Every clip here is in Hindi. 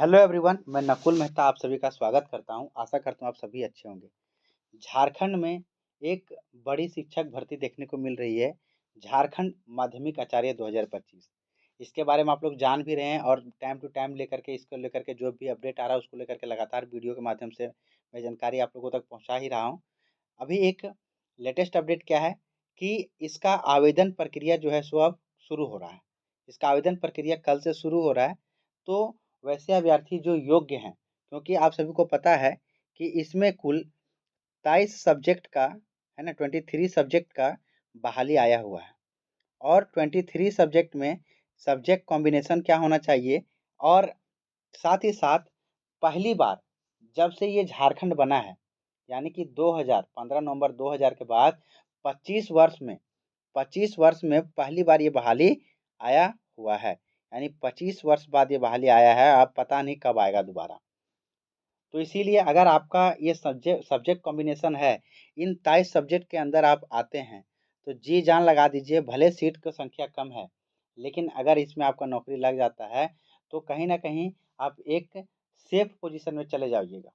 हेलो एवरीवन, मैं नकुल मेहता आप सभी का स्वागत करता हूं। आशा करता हूं आप सभी अच्छे होंगे। झारखंड में एक बड़ी शिक्षक भर्ती देखने को मिल रही है, झारखंड माध्यमिक आचार्य 2025। इसके बारे में आप लोग जान भी रहे हैं और टाइम टू टाइम लेकर के इसको लेकर के जो भी अपडेट आ रहा है उसको लेकर के लगातार वीडियो के माध्यम से मैं जानकारी आप लोगों तक पहुँचा ही रहा हूँ। अभी एक लेटेस्ट अपडेट क्या है कि इसका आवेदन प्रक्रिया जो है सो अब शुरू हो रहा है। इसका आवेदन प्रक्रिया कल से शुरू हो रहा है। तो वैसे अभ्यर्थी जो योग्य हैं, क्योंकि आप सभी को पता है कि इसमें कुल 23 सब्जेक्ट का है ना, 23 सब्जेक्ट का बहाली आया हुआ है। और 23 सब्जेक्ट में सब्जेक्ट कॉम्बिनेशन क्या होना चाहिए, और साथ ही साथ पहली बार जब से ये झारखंड बना है, यानी कि 2000 15 नवंबर 2000 के बाद 25 वर्ष में पहली बार ये बहाली आया हुआ है। यानी 25 वर्ष बाद ये बहाली आया है, अब पता नहीं कब आएगा दोबारा। तो इसीलिए अगर आपका ये सब्जेक्ट कॉम्बिनेशन है, इन 23 सब्जेक्ट के अंदर आप आते हैं, तो जी जान लगा दीजिए। भले सीट की संख्या कम है, लेकिन अगर इसमें आपका नौकरी लग जाता है तो कहीं न कहीं आप एक सेफ पोजीशन में चले जाइएगा।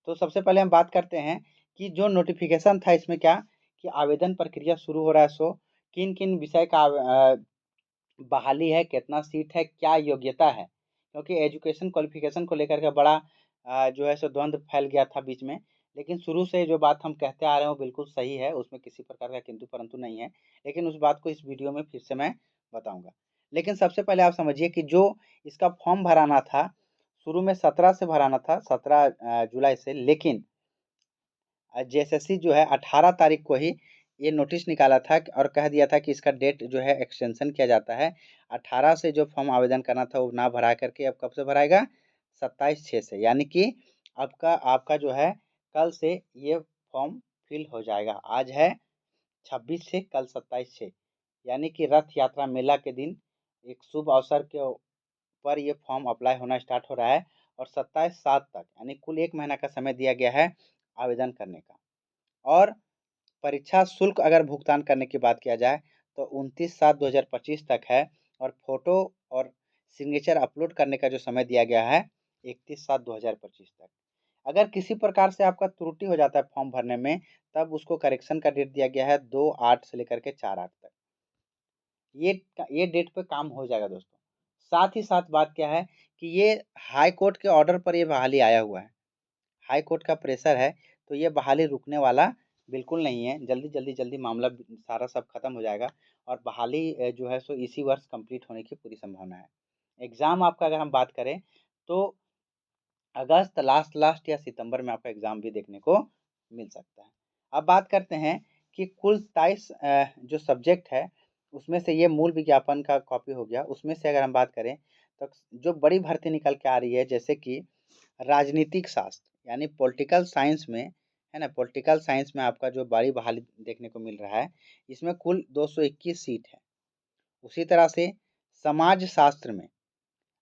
तो सबसे पहले हम बात करते हैं कि जो नोटिफिकेशन था इसमें क्या, कि आवेदन प्रक्रिया शुरू हो रहा है, सो किन-किन विषय का बहाली है, कितना सीट है, क्या योग्यता है। क्योंकि एजुकेशन क्वालिफ़िकेशन को लेकर के बड़ा जो है सो द्वंद फैल गया था बीच में। लेकिन शुरू से जो बात हम कहते आ रहे हैं वो बिल्कुल सही है, उसमें किसी प्रकार का किंतु परंतु नहीं है। लेकिन उस बात को इस वीडियो में फिर से मैं बताऊँगा। लेकिन सबसे पहले आप समझिए कि जो इसका फॉर्म भराना था, शुरू में 17 से भराना था, 17 जुलाई से। लेकिन जेएसएससी जो है 18 तारीख को ही ये नोटिस निकाला था और कह दिया था कि इसका डेट जो है एक्सटेंशन किया जाता है। 18 से जो फॉर्म आवेदन करना था वो ना भरा करके अब कब से भराएगा, 27/6 से। यानी कि आपका आपका जो है कल से ये फॉर्म फिल हो जाएगा। आज है 26 से, कल 27/6, यानी कि रथ यात्रा मेला के दिन एक शुभ अवसर के पर ये फॉर्म अप्लाई होना स्टार्ट हो रहा है। और 27/7 तक यानी कुल 1 महीना का समय दिया गया है आवेदन करने का। और परीक्षा शुल्क अगर भुगतान करने की बात किया जाए तो 29/7/2025 तक है। और फ़ोटो और सिग्नेचर अपलोड करने का जो समय दिया गया है 31/7/2025 तक। अगर किसी प्रकार से आपका त्रुटि हो जाता है फॉर्म भरने में, तब उसको करेक्शन का डेट दिया गया है 2/8 से लेकर के 4/8 तक। ये डेट पे काम हो जाएगा दोस्तों। साथ ही साथ बात क्या है कि ये हाई कोर्ट के ऑर्डर पर ये बहाली आया हुआ है। हाई कोर्ट का प्रेशर है, तो ये बहाली रुकने वाला बिल्कुल नहीं है। जल्दी मामला सारा सब खत्म हो जाएगा और बहाली जो है सो इसी वर्ष कंप्लीट होने की पूरी संभावना है। एग्ज़ाम आपका अगर हम बात करें तो अगस्त लास्ट या सितंबर में आपका एग्ज़ाम भी देखने को मिल सकता है। अब बात करते हैं कि कुल 23 जो सब्जेक्ट है, उसमें से ये मूल विज्ञापन का कॉपी हो गया। उसमें से अगर हम बात करें तो जो बड़ी भर्ती निकल के आ रही है, जैसे कि राजनीतिक शास्त्र यानी पॉलिटिकल साइंस में, है ना, पॉलिटिकल साइंस में आपका जो बड़ी बहाली देखने को मिल रहा है, इसमें कुल 221 सीट है। उसी तरह से समाज शास्त्र में,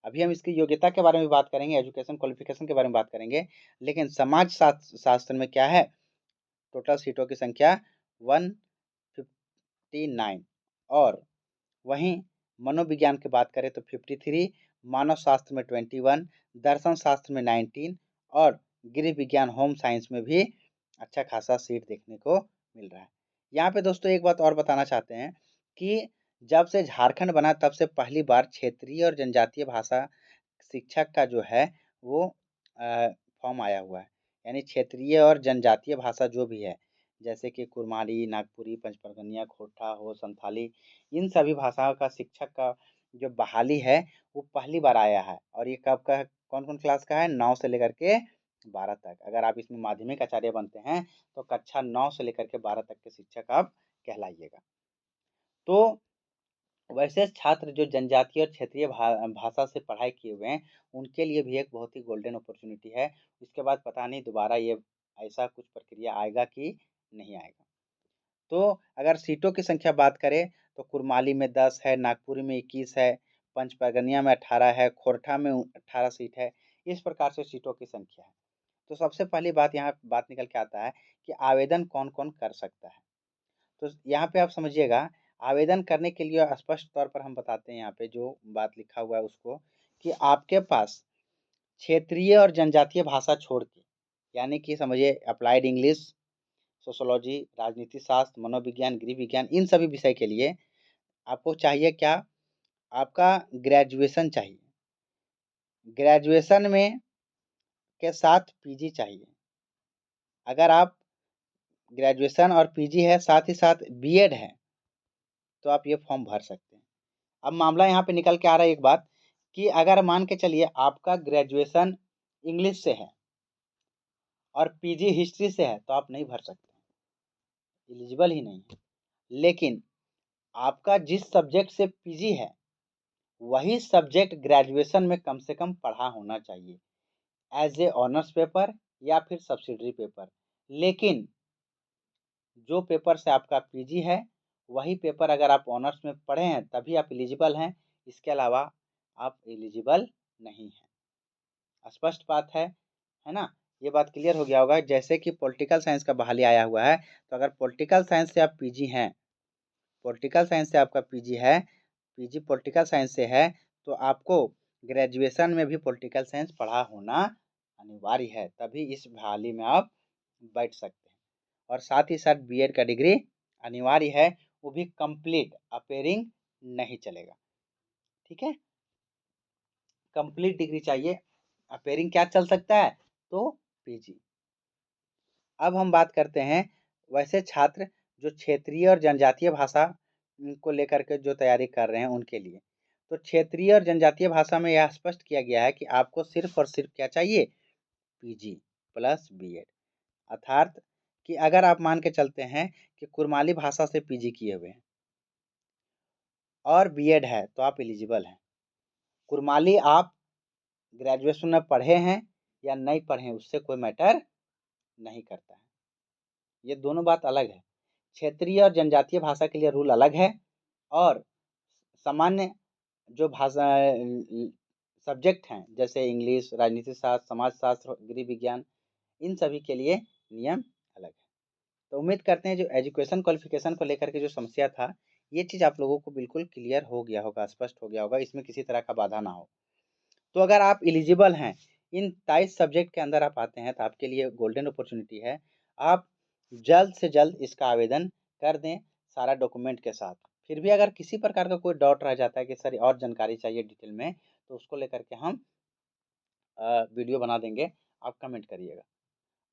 अभी हम इसकी योग्यता के बारे में बात करेंगे, एजुकेशन क्वालिफिकेशन के बारे में बात करेंगे। लेकिन समाज शास्त्र में क्या है, टोटल सीटों की संख्या 159। और वहीं मनोविज्ञान की बात करें तो 53, मानव शास्त्र में 21, दर्शन शास्त्र में 19 और गृह विज्ञान होम साइंस में भी अच्छा खासा सीट देखने को मिल रहा है। यहाँ पे दोस्तों एक बात और बताना चाहते हैं कि जब से झारखंड बना तब से पहली बार क्षेत्रीय और जनजातीय भाषा शिक्षक का जो है वो फॉर्म आया हुआ है। यानी क्षेत्रीय और जनजातीय भाषा जो भी है, जैसे कि कुरमाली, नागपुरी, पंचपरगनिया, खोरठा हो, संथाली, इन सभी भाषाओं का शिक्षक का जो बहाली है वो पहली बार आया है। और ये कब का है, कौन-कौन क्लास का है, 9 से लेकर के 12 तक। अगर आप इसमें माध्यमिक आचार्य बनते हैं तो कक्षा 9 से लेकर के 12 तक के शिक्षक आप कहलाइएगा। तो वैसे छात्र जो जनजातीय और क्षेत्रीय भाषा से पढ़ाई किए हुए हैं, उनके लिए भी एक बहुत ही गोल्डन अपॉर्चुनिटी है। इसके बाद पता नहीं दोबारा ये ऐसा कुछ प्रक्रिया आएगा कि नहीं आएगा। तो अगर सीटों की संख्या बात करें तो कुरमाली में 10 है, नागपुरी में 21 है, पंचपरगनिया में 18 है, खोरठा में 18 सीट है। इस प्रकार से सीटों की संख्या है। तो सबसे पहली बात यहाँ बात निकल के आता है कि आवेदन कौन-कौन कर सकता है। तो यहाँ पे आप समझिएगा, आवेदन करने के लिए स्पष्ट तौर पर हम बताते हैं यहाँ पे जो बात लिखा हुआ है उसको, कि आपके पास क्षेत्रीय और जनजातीय भाषा छोड़ के, यानी कि समझिए अप्लाइड इंग्लिश, सोशियोलॉजी, राजनीति शास्त्र, मनोविज्ञान, गृह विज्ञान, इन सभी विषय के लिए आपको चाहिए क्या? आपका ग्रेजुएशन चाहिए। ग्रेजुएशन में के साथ पीजी चाहिए। अगर आप ग्रेजुएशन और पीजी है, साथ ही साथ बीएड है, तो आप ये फॉर्म भर सकते हैं। अब मामला यहाँ पे निकल के आ रहा है एक बात कि अगर मान के चलिए आपका ग्रेजुएशन इंग्लिश से है और पीजी हिस्ट्री से है, तो आप नहीं भर सकते, एलिजिबल ही नहीं है। लेकिन आपका जिस सब्जेक्ट से पीजी है, वही सब्जेक्ट ग्रेजुएशन में कम से कम पढ़ा होना चाहिए, एज ए ऑनर्स पेपर या फिर सब्सिडरी पेपर। लेकिन जो पेपर से आपका पीजी है, वही पेपर अगर आप ऑनर्स में पढ़े हैं तभी आप एलिजिबल हैं, इसके अलावा आप एलिजिबल नहीं हैं। स्पष्ट बात है ना? ये बात क्लियर हो गया होगा। जैसे कि पॉलिटिकल साइंस का बहाली आया हुआ है, तो अगर पॉलिटिकल साइंस से आप पीजी हैं, पॉलिटिकल साइंस से आपका पीजी है, पीजी पॉलिटिकल साइंस से है, तो आपको ग्रेजुएशन में भी पॉलिटिकल साइंस पढ़ा होना अनिवार्य है, तभी इस बहाली में आप बैठ सकते हैं। और साथ ही साथ बीएड का डिग्री अनिवार्य है, वो भी कंप्लीट, अपेयरिंग नहीं चलेगा। ठीक है, कंप्लीट डिग्री चाहिए, अपेयरिंग क्या चल सकता है? तो पीजी। अब हम बात करते हैं वैसे छात्र जो क्षेत्रीय और जनजातीय भाषा को लेकर के जो तैयारी कर रहे हैं उनके लिए। तो क्षेत्रीय और जनजातीय भाषा में यह स्पष्ट किया गया है कि आपको सिर्फ और सिर्फ क्या चाहिए? PG plus BEd. अर्थात कि अगर आप मान के चलते हैं कि कुरमाली भाषा से पीजी किए हुए हैं और बीएड है, तो आप एलिजिबल हैं। कुरमाली आप ग्रेजुएशन में पढ़े हैं या नहीं पढ़े हैं, उससे कोई मैटर नहीं करता है। ये दोनों बात अलग है। क्षेत्रीय और जनजातीय भाषा के लिए रूल अलग है, और सामान्य जो भाषा सब्जेक्ट हैं जैसे इंग्लिश, राजनीति शास्त्र, समाजशास्त्र, गृह विज्ञान, इन सभी के लिए नियम अलग है। तो उम्मीद करते हैं जो एजुकेशन क्वालिफिकेशन को लेकर के जो समस्या था, ये चीज़ आप लोगों को बिल्कुल क्लियर हो गया होगा, स्पष्ट हो गया होगा, इसमें किसी तरह का बाधा ना हो। तो अगर आप एलिजिबल हैं, इन 23 सब्जेक्ट के अंदर आप आते हैं, तो आपके लिए गोल्डन अपॉर्चुनिटी है। आप जल्द से जल्द इसका आवेदन कर दें सारा डॉक्यूमेंट के साथ। फिर भी अगर किसी प्रकार का कोई डाउट रह जाता है कि सर और जानकारी चाहिए डिटेल में, तो उसको लेकर के हम वीडियो बना देंगे, आप कमेंट करिएगा।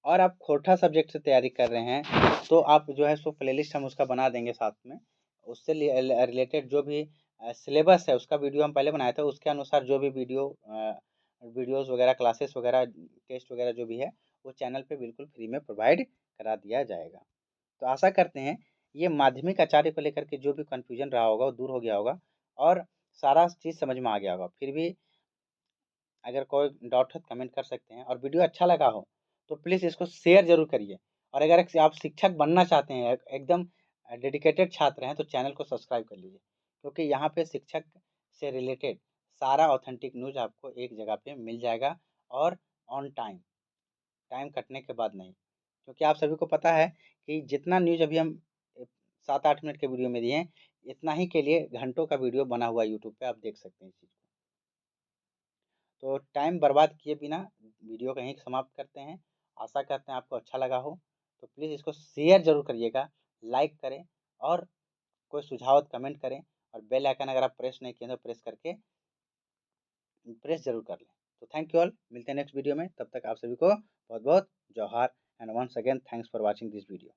और आप खोरठा सब्जेक्ट से तैयारी कर रहे हैं, तो आप जो है सो प्लेलिस्ट हम उसका बना देंगे साथ में। उससे रिलेटेड जो भी सिलेबस है उसका वीडियो हम पहले बनाए थे, उसके अनुसार जो भी वीडियोज़ वगैरह, क्लासेस वगैरह, टेस्ट वगैरह जो भी है, वो चैनल पे बिल्कुल फ्री में प्रोवाइड करा दिया जाएगा। तो आशा करते हैं ये माध्यमिक आचार्य को लेकर के जो भी कन्फ्यूजन रहा होगा वो दूर हो गया होगा और सारा चीज़ समझ में आ गया होगा। फिर भी अगर कोई डाउट है तो कमेंट कर सकते हैं, और वीडियो अच्छा लगा हो तो प्लीज़ इसको शेयर ज़रूर करिए। और अगर आप शिक्षक बनना चाहते हैं, एकदम डेडिकेटेड छात्र हैं, तो चैनल को सब्सक्राइब कर लीजिए, क्योंकि यहाँ पे शिक्षक से रिलेटेड सारा ऑथेंटिक न्यूज़ आपको एक जगह पे मिल जाएगा, और ऑन टाइम, टाइम कटने के बाद नहीं। क्योंकि आप सभी को पता है कि जितना न्यूज़ अभी हम 7-8 मिनट के वीडियो में दिए हैं, इतना ही के लिए घंटों का वीडियो बना हुआ है यूट्यूब पे, आप देख सकते हैं इस चीज़ को। तो टाइम बर्बाद किए बिना वीडियो को यहीं समाप्त करते हैं। आशा करते हैं आपको अच्छा लगा हो, तो प्लीज़ इसको शेयर ज़रूर करिएगा, लाइक करें, और कोई सुझाव कमेंट करें, और बेल आइकन अगर आप प्रेस नहीं किए तो प्रेस करके प्रेस ज़रूर कर लें। तो थैंक यू ऑल, मिलते हैं नेक्स्ट वीडियो में, तब तक आप सभी को बहुत बहुत जोहार, and once again thanks for watching this video.